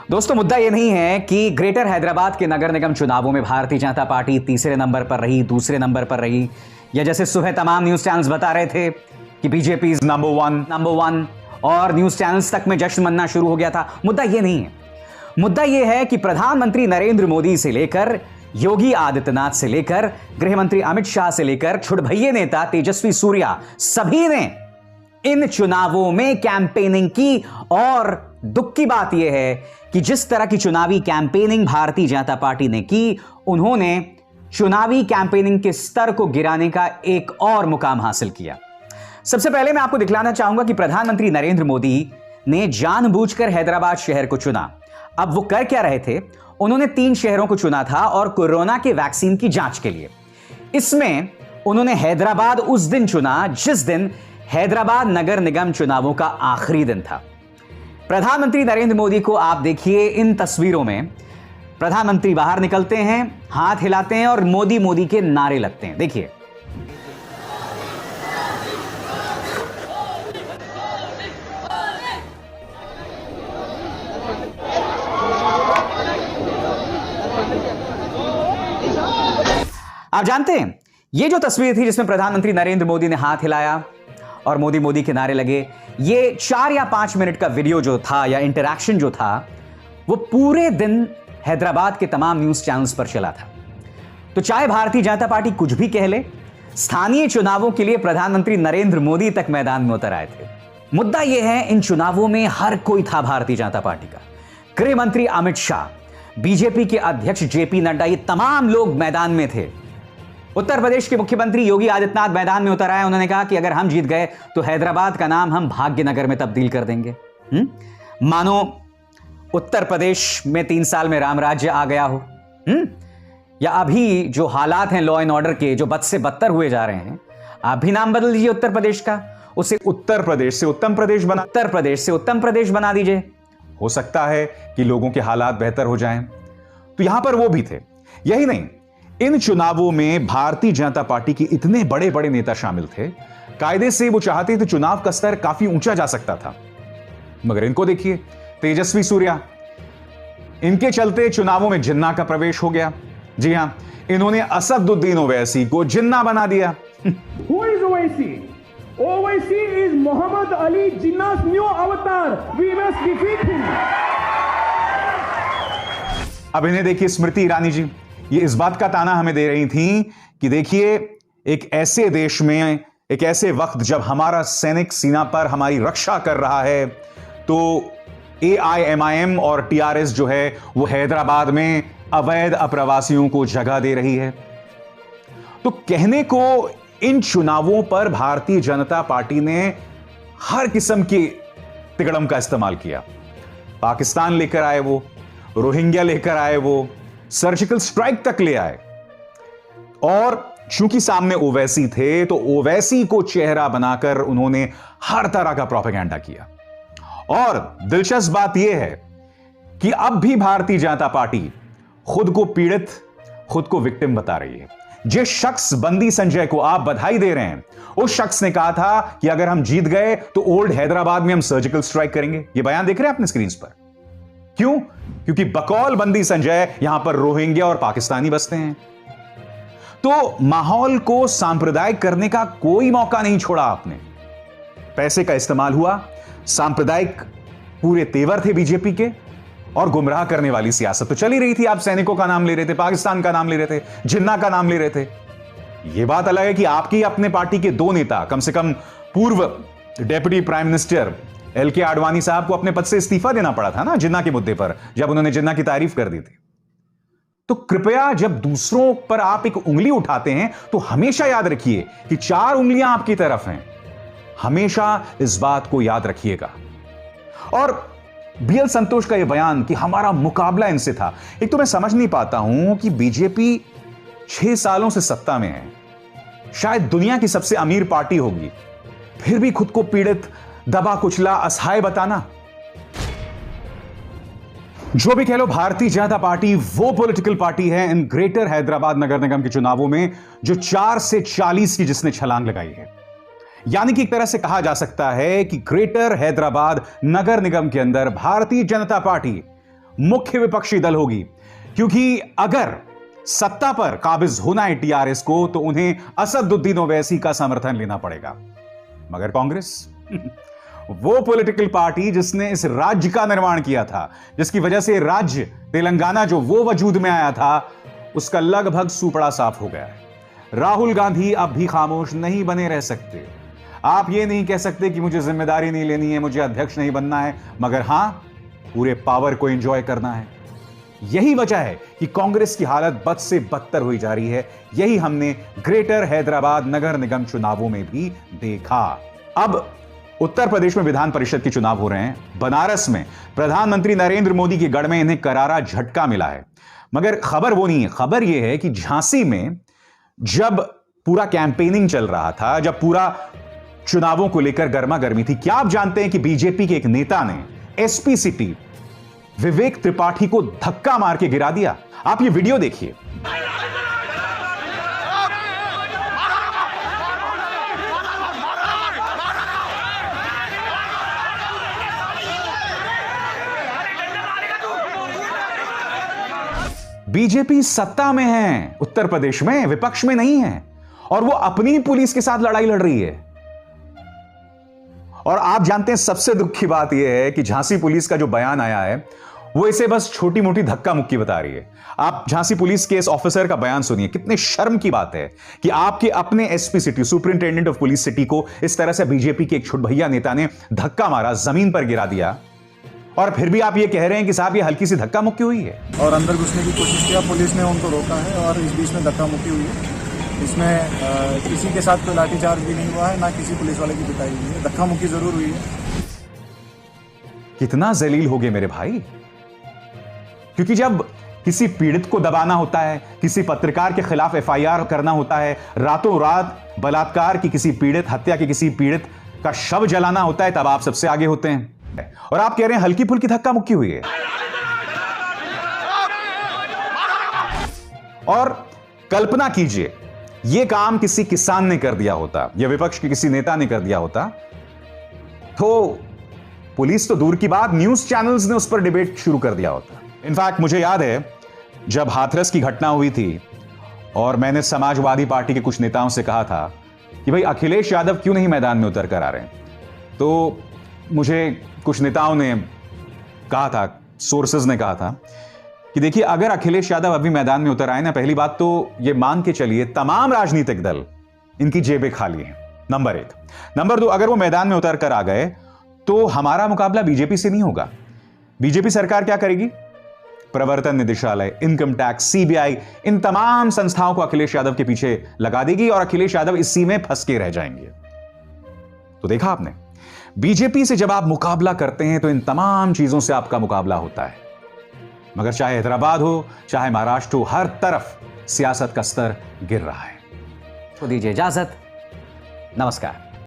दोस्तों, मुद्दा यह नहीं है कि ग्रेटर हैदराबाद के नगर निगम चुनावों में भारतीय जनता पार्टी तीसरे नंबर पर रही, दूसरे नंबर पर रही, या जैसे सुबह तमाम न्यूज चैनल्स बता रहे थे कि बीजेपी इज नंबर वन और न्यूज चैनल्स तक में जश्न मनना शुरू हो गया था। मुद्दा यह नहीं है। मुद्दा यह है कि प्रधानमंत्री नरेंद्र मोदी से लेकर योगी आदित्यनाथ से लेकर गृह मंत्री अमित शाह से लेकर छुड़भैये नेता तेजस्वी सूर्या, सभी ने इन चुनावों में कैंपेनिंग की। और दुख की बात यह है कि जिस तरह की चुनावी कैंपेनिंग भारतीय जनता पार्टी ने की, उन्होंने चुनावी कैंपेनिंग के स्तर को गिराने का एक और मुकाम हासिल किया। सबसे पहले मैं आपको दिखलाना चाहूंगा कि प्रधानमंत्री नरेंद्र मोदी ने जानबूझकर हैदराबाद शहर को चुना। अब वो कर क्या रहे थे? उन्होंने 3 शहरों को चुना था और कोरोना के वैक्सीन की जांच के लिए। इसमें उन्होंने हैदराबाद उस दिन चुना जिस दिन हैदराबाद नगर निगम चुनावों का आखिरी दिन था। प्रधानमंत्री नरेंद्र मोदी को आप देखिए, इन तस्वीरों में प्रधानमंत्री बाहर निकलते हैं, हाथ हिलाते हैं और मोदी मोदी के नारे लगते हैं। देखिए, आप जानते हैं ये जो तस्वीर थी जिसमें प्रधानमंत्री नरेंद्र मोदी ने हाथ हिलाया और मोदी मोदी के नारे लगे, ये 4 या 5 मिनट का वीडियो जो था या इंटरैक्शन जो था, वो पूरे दिन हैदराबाद के तमाम न्यूज चैनल्स पर चला था। तो चाहे भारतीय जनता पार्टी कुछ भी कह ले, स्थानीय चुनावों के लिए प्रधानमंत्री नरेंद्र मोदी तक मैदान में उतर आए थे। मुद्दा यह है, इन चुनावों में हर कोई था भारतीय जनता पार्टी का। गृह मंत्री अमित शाह, बीजेपी के अध्यक्ष जेपी नड्डा, ये तमाम लोग मैदान में थे। उत्तर प्रदेश के मुख्यमंत्री योगी आदित्यनाथ मैदान में उतर आए। उन्होंने कहा कि अगर हम जीत गए तो हैदराबाद का नाम हम भाग्यनगर में तब्दील कर देंगे। मानो उत्तर प्रदेश में 3 साल में राम राज्य आ गया हो। या अभी जो हालात हैं लॉ एंड ऑर्डर के, जो बद से बदतर हुए जा रहे हैं, आप भी नाम बदल दीजिए उत्तर प्रदेश का, उसे उत्तर प्रदेश से उत्तम प्रदेश बना दीजिए। हो सकता है कि लोगों के हालात बेहतर हो जाएं। तो यहां पर वो भी थे। यही नहीं, इन चुनावों में भारतीय जनता पार्टी के इतने बड़े बड़े नेता शामिल थे, कायदे से वो चाहते तो चुनाव का स्तर काफी ऊंचा जा सकता था। मगर इनको देखिए, तेजस्वी सूर्या, इनके चलते चुनावों में जिन्ना का प्रवेश हो गया। जी हां, इन्होंने असदुद्दीन ओवैसी को जिन्ना बना दिया। Who is Owaisi? Owaisi is Muhammad Ali Jinnah's new avatar. We must defeat him. अब इन्हें देखिए, स्मृति ईरानी जी, ये इस बात का ताना हमें दे रही थी कि देखिए, एक ऐसे देश में, एक ऐसे वक्त जब हमारा सैनिक सीमा पर हमारी रक्षा कर रहा है, तो AIMIM और TRS जो है वो हैदराबाद में अवैध अप्रवासियों को जगह दे रही है। तो कहने को इन चुनावों पर भारतीय जनता पार्टी ने हर किस्म की तिकड़म का इस्तेमाल किया। पाकिस्तान लेकर आए वो, रोहिंग्या लेकर आए वो, सर्जिकल स्ट्राइक तक ले आए। और चूंकि सामने ओवैसी थे तो ओवैसी को चेहरा बनाकर उन्होंने हर तरह का प्रोपेगेंडा किया। और दिलचस्प बात यह है कि अब भी भारतीय जनता पार्टी खुद को पीड़ित, खुद को विक्टिम बता रही है। जिस शख्स बंदी संजय को आप बधाई दे रहे हैं, उस शख्स ने कहा था कि अगर हम जीत गए तो ओल्ड हैदराबाद में हम सर्जिकल स्ट्राइक करेंगे। यह बयान देख रहे हैं अपने स्क्रीन पर। क्यों? क्योंकि बकौल बंदी संजय यहां पर रोहिंग्या और पाकिस्तानी बसते हैं। तो माहौल को सांप्रदायिक करने का कोई मौका नहीं छोड़ा आपने। पैसे का इस्तेमाल हुआ, सांप्रदायिक पूरे तेवर थे बीजेपी के, और गुमराह करने वाली सियासत तो चली रही थी। आप सैनिकों का नाम ले रहे थे, पाकिस्तान का नाम ले रहे थे, जिन्ना का नाम ले रहे थे। यह बात अलग है कि आपकी अपने पार्टी के 2 नेता, कम से कम पूर्व deputy prime minister LK Advani साहब को अपने पद से इस्तीफा देना पड़ा था ना जिन्ना के मुद्दे पर, जब उन्होंने जिन्ना की तारीफ कर दी थी। तो कृपया जब दूसरों पर आप एक उंगली उठाते हैं तो हमेशा याद रखिए कि 4 उंगलियां आपकी तरफ हैं। हमेशा इस बात को याद रखिएगा। और BL संतोष का यह बयान कि हमारा मुकाबला इनसे था, एक तो मैं समझ नहीं पाता हूं कि बीजेपी 6 सालों से सत्ता में है, शायद दुनिया की सबसे अमीर पार्टी होगी, फिर भी खुद को पीड़ित, दबा कुचला, असहाय बताना। जो भी कह लो, भारतीय जनता पार्टी वो पॉलिटिकल पार्टी है इन ग्रेटर हैदराबाद नगर निगम के चुनावों में जो 4 से 40 की जिसने छलांग लगाई है। यानी कि एक तरह से कहा जा सकता है कि ग्रेटर हैदराबाद नगर निगम के अंदर भारतीय जनता पार्टी मुख्य विपक्षी दल होगी, क्योंकि अगर सत्ता पर काबिज होना है टीआरएस को तो उन्हें असदुद्दीन ओवैसी का समर्थन लेना पड़ेगा। मगर कांग्रेस वो पॉलिटिकल पार्टी जिसने इस राज्य का निर्माण किया था, जिसकी वजह से राज्य तेलंगाना जो वो वजूद में आया था, उसका लगभग सूपड़ा साफ हो गया है। राहुल गांधी अब भी खामोश नहीं बने रह सकते। आप ये नहीं कह सकते कि मुझे जिम्मेदारी नहीं लेनी है, मुझे अध्यक्ष नहीं बनना है, मगर हां, पूरे पावर को एंजॉय करना है। यही वजह है कि कांग्रेस की हालत बद से बदतर हुई जा रही है। यही हमने ग्रेटर हैदराबाद नगर निगम चुनावों में भी देखा। अब उत्तर प्रदेश में विधान परिषद के चुनाव हो रहे हैं। बनारस में प्रधानमंत्री नरेंद्र मोदी के गढ़ में इन्हें करारा झटका मिला है। मगर खबर वो नहीं है, खबर यह है कि झांसी में जब पूरा कैंपेनिंग चल रहा था, जब पूरा चुनावों को लेकर गर्मा गर्मी थी, क्या आप जानते हैं कि बीजेपी के एक नेता ने एसपी सिटी विवेक त्रिपाठी को धक्का मार के गिरा दिया? आप ये वीडियो देखिए। बीजेपी सत्ता में है उत्तर प्रदेश में, विपक्ष में नहीं है, और वो अपनी पुलिस के साथ लड़ाई लड़ रही है। और आप जानते हैं सबसे दुख की बात यह है कि झांसी पुलिस का जो बयान आया है वो इसे बस छोटी मोटी धक्का मुक्की बता रही है। आप झांसी पुलिस के इस ऑफिसर का बयान सुनिए। कितने शर्म की बात है कि आपके अपने SP city, superintendent of police city को इस तरह से बीजेपी के एक छुटभैया नेता ने धक्का मारा, जमीन पर गिरा दिया, और फिर भी आप ये कह रहे हैं कि साहब ये हल्की सी धक्का मुक्की हुई है। और अंदर घुसने की कोशिश किया, पुलिस ने उनको रोका है और इस बीच में धक्का मुक्की हुई है। इसमें किसी के साथ कोई लाठीचार्ज भी नहीं हुआ है, ना किसी पुलिस वाले की पिटाई हुई है। धक्का मुक्की जरूर हुई है। कितना जलील हो गए मेरे भाई, क्योंकि जब किसी पीड़ित को दबाना होता है, किसी पत्रकार के खिलाफ एफआईआर करना होता है, रातों रात बलात्कार की किसी पीड़ित, हत्या के किसी पीड़ित का शव जलाना होता है, तब आप सबसे आगे होते हैं। और आप कह रहे हैं हल्की फुल्की धक्का मुक्की हुई है। और कल्पना कीजिए यह काम किसी किसान ने कर दिया होता या विपक्ष के किसी नेता ने कर दिया होता, तो पुलिस तो दूर की बात, न्यूज चैनल्स ने उस पर डिबेट शुरू कर दिया होता। इनफैक्ट मुझे याद है जब हाथरस की घटना हुई थी और मैंने समाजवादी पार्टी के कुछ नेताओं से कहा था कि भाई अखिलेश यादव क्यों नहीं मैदान में उतर कर आ रहे हैं, तो मुझे कुछ नेताओं ने कहा था, सोर्सेज ने कहा था कि देखिए अगर अखिलेश यादव अभी मैदान में उतर आए ना, पहली बात तो ये मान के चलिए तमाम राजनीतिक दल इनकी जेबें खाली हैं, नंबर 1। नंबर 2, अगर वो मैदान में उतर कर आ गए तो हमारा मुकाबला बीजेपी से नहीं होगा। बीजेपी सरकार क्या करेगी? प्रवर्तन निदेशालय, इनकम टैक्स, सीबीआई, इन तमाम संस्थाओं को अखिलेश यादव के पीछे लगा देगी और अखिलेश यादव इसी में फंस के रह जाएंगे। तो देखा आपने, बीजेपी से जब आप मुकाबला करते हैं तो इन तमाम चीजों से आपका मुकाबला होता है। मगर चाहे हैदराबाद हो, चाहे महाराष्ट्र हो, हर तरफ सियासत का स्तर गिर रहा है। तो दीजिए इजाजत, नमस्कार।